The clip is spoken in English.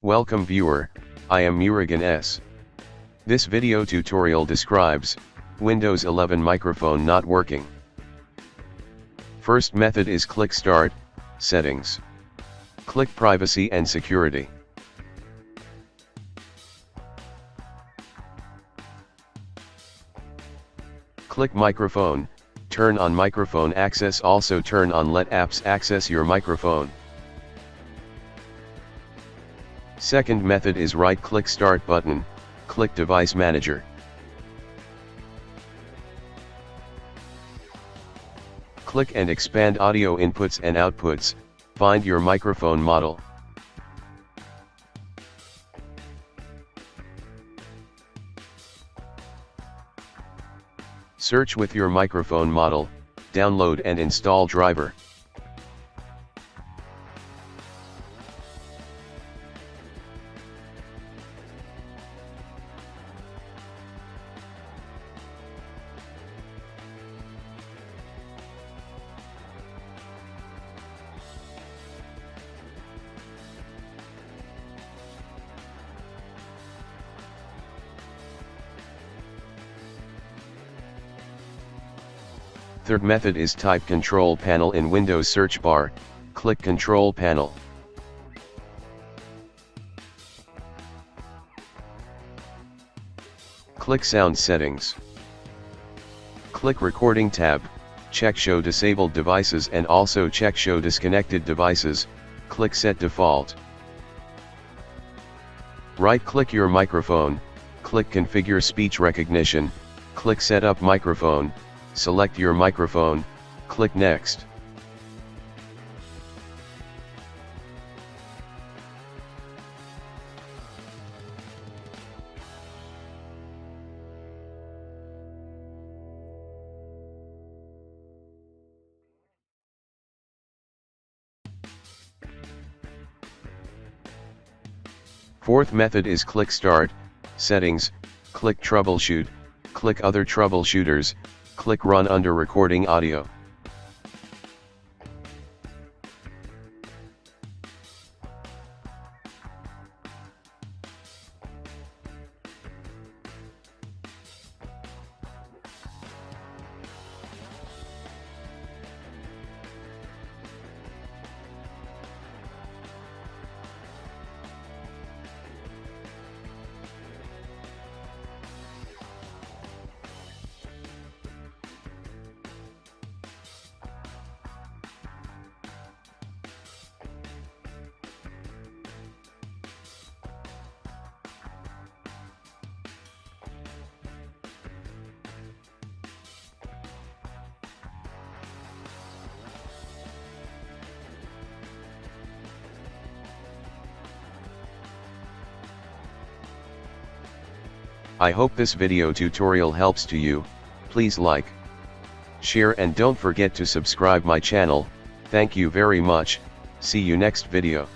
Welcome viewer, I am Murugan S. This video tutorial describes Windows 11 microphone not working. First method is click Start, Settings. Click Privacy and Security. Click Microphone, turn on microphone access, also turn on Let apps access your microphone. Second method is right-click Start button, click Device Manager. Click and expand audio inputs and outputs, find your microphone model. Search with your microphone model, download and install driver. Third method is type Control Panel in Windows search bar, click Control Panel. Click Sound Settings. Click Recording tab, check Show Disabled Devices and also check Show Disconnected Devices, click Set Default. Right-click your microphone, click Configure Speech Recognition, click Set Up Microphone, select your microphone, click Next. Fourth method is click Start, Settings, click Troubleshoot, click Other Troubleshooters, click Run under Recording Audio. I hope this video tutorial helps to you. Please like, share and don't forget to subscribe my channel. Thank you very much. See you next video.